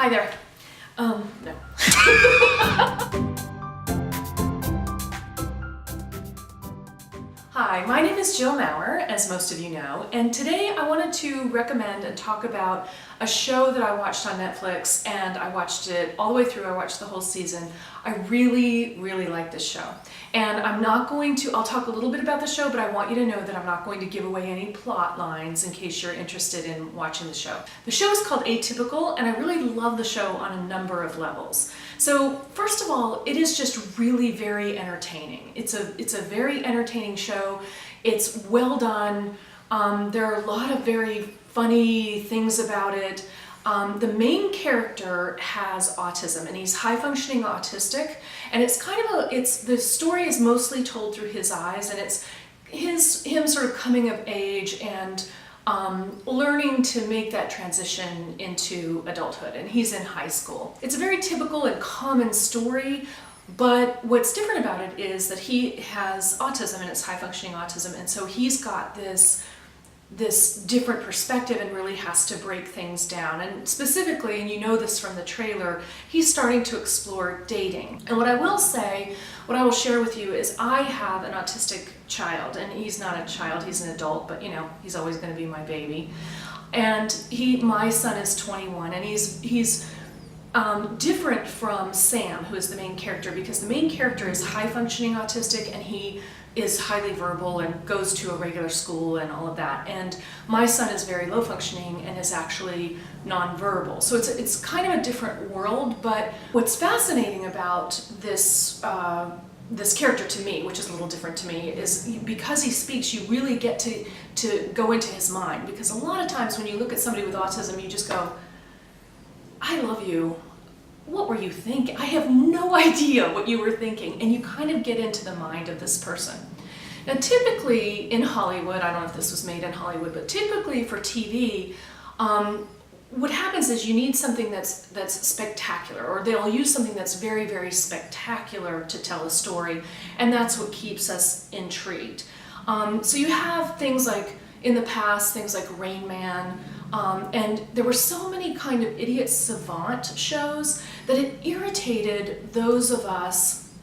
Hi there. No. Hi, my name is Jill Maurer, as most of you know, and today I wanted to recommend and talk about a show that I watched on Netflix, and I watched it all the way through. I watched the whole season. I really like this show. And I'll talk a little bit about the show, but I want you to know that I'm not going to give away any plot lines in case you're interested in watching the show. The show is called Atypical, and I really love the show on a number of levels. So first of all, it is just really very entertaining. It's a very entertaining show. It's well done. There are a lot of very funny things about it. The main character has autism, and he's high-functioning autistic, and the story is mostly told through his eyes, and it's him sort of coming of age and learning to make that transition into adulthood, and he's in high school. It's a very typical and common story, but what's different about it is that he has autism, and it's high-functioning autism, and so he's got this different perspective and really has to break things down. And specifically, and you know this from the trailer, he's starting to explore dating. And what I will share with you is I have an autistic child, and he's not a child, he's an adult, but you know, he's always going to be my baby. And my son is 21, and he's different from Sam, who is the main character, because the main character is high-functioning autistic, and he is highly verbal and goes to a regular school and all of that. And my son is very low-functioning and is actually nonverbal. So it's kind of a different world, but what's fascinating about this character to me, which is a little different to me, is because he speaks, you really get to go into his mind. Because a lot of times when you look at somebody with autism, you just go, I love you. What were you thinking? I have no idea what you were thinking. And you kind of get into the mind of this person. Now typically in Hollywood, I don't know if this was made in Hollywood, but typically for TV, what happens is you need something that's spectacular, or they'll use something that's very spectacular to tell a story, and that's what keeps us intrigued. So you have things like, in the past, things like Rain Man, and there were so many kind of idiot savant shows that it irritated those of us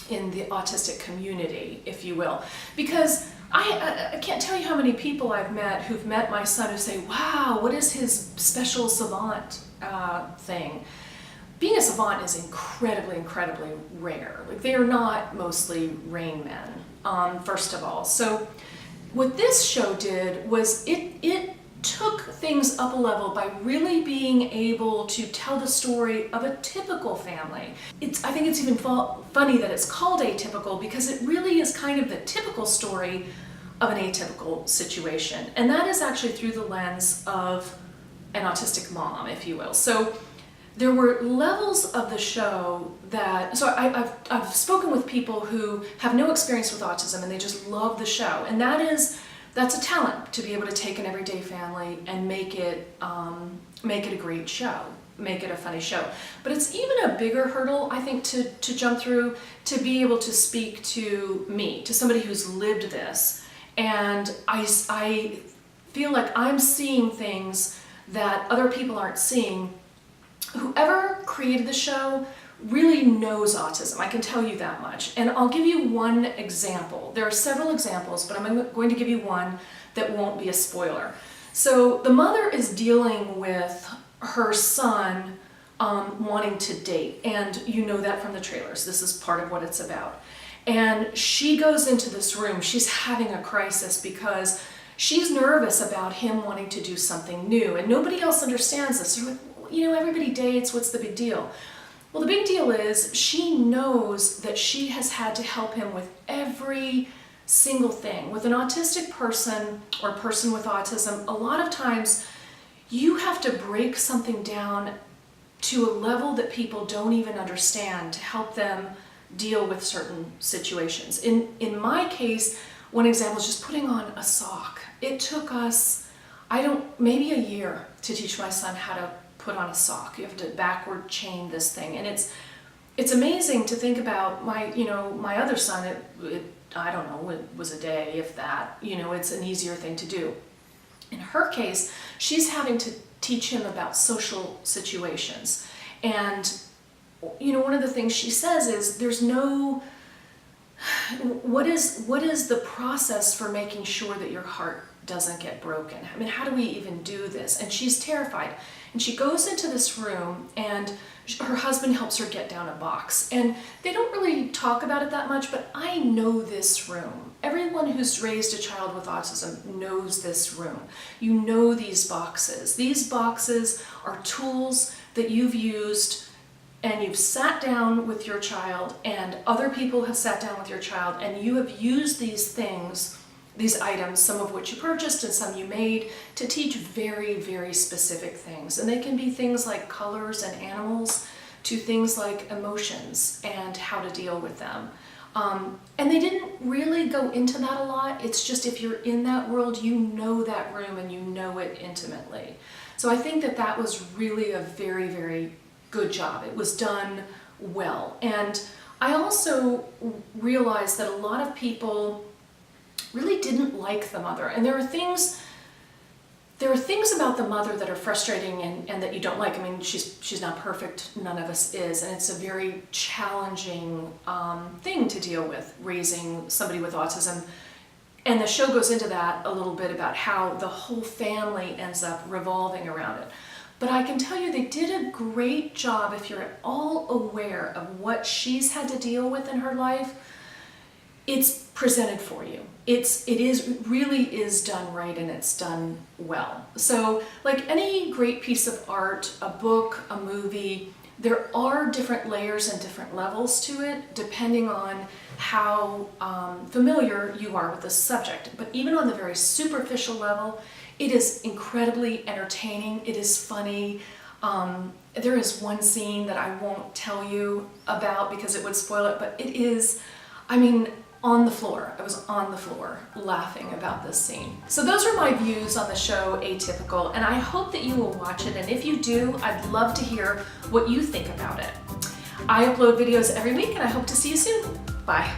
in the autistic community, if you will. Because I can't tell you how many people I've met who've met my son who say, wow, what is his special savant thing? Being a savant is incredibly rare. Like, they are not mostly Rain Men, first of all. So what this show did was it took things up a level by really being able to tell the story of a typical family. I think it's even funny that it's called Atypical, because it really is kind of the typical story of an atypical situation. And that is actually through the lens of an autistic mom, if you will. So there were levels of the show I've spoken with people who have no experience with autism, and they just love the show. And that's a talent, to be able to take an everyday family and make it a great show, make it a funny show. But it's even a bigger hurdle, I think, to jump through, to be able to speak to me, to somebody who's lived this. And I feel like I'm seeing things that other people aren't seeing. Whoever created the show really knows autism, I can tell you that much. And I'll give you one example. There are several examples, but I'm going to give you one that won't be a spoiler. So the mother is dealing with her son wanting to date, and you know that from the trailers. This is part of what it's about. And she goes into this room, she's having a crisis because she's nervous about him wanting to do something new, and nobody else understands this. They're like, you know, everybody dates, what's the big deal? Well, the big deal is she knows that she has had to help him with every single thing. With an autistic person or a person with autism, a lot of times you have to break something down to a level that people don't even understand to help them deal with certain situations. In my case, one example is just putting on a sock. It took us, maybe a year to teach my son how to put on a sock. You have to backward chain this thing, and it's amazing to think about. My other son, I don't know, it was a day, if that. It's an easier thing to do. In her case, she's having to teach him about social situations. And, you know, one of the things she says is there's no, what is the process for making sure that your heart doesn't get broken? I mean, how do we even do this? And she's terrified. And she goes into this room and her husband helps her get down a box. And they don't really talk about it that much, but I know this room. Everyone who's raised a child with autism knows this room. You know these boxes. These boxes are tools that you've used, and you've sat down with your child, and other people have sat down with your child, and you have used these things, these items, some of which you purchased and some you made, to teach very, very specific things. And they can be things like colors and animals to things like emotions and how to deal with them. And they didn't really go into that a lot. It's just if you're in that world, you know that room and you know it intimately. So I think that that was really a very, very good job. It was done well. And I also realized that a lot of people really didn't like the mother. And there are things about the mother that are frustrating and that you don't like. I mean, she's not perfect, none of us is, and it's a very challenging thing to deal with, raising somebody with autism. And the show goes into that a little bit about how the whole family ends up revolving around it. But I can tell you they did a great job. If you're at all aware of what she's had to deal with in her life, it's presented for you. It really is done right, and it's done well. So like any great piece of art, a book, a movie, there are different layers and different levels to it depending on how familiar you are with the subject. But even on the very superficial level, it is incredibly entertaining. It is funny. There is one scene that I won't tell you about because it would spoil it, but it is, I mean, on the floor. I was on the floor laughing about this scene. So those are my views on the show Atypical, and I hope that you will watch it. And if you do, I'd love to hear what you think about it. I upload videos every week, and I hope to see you soon. Bye.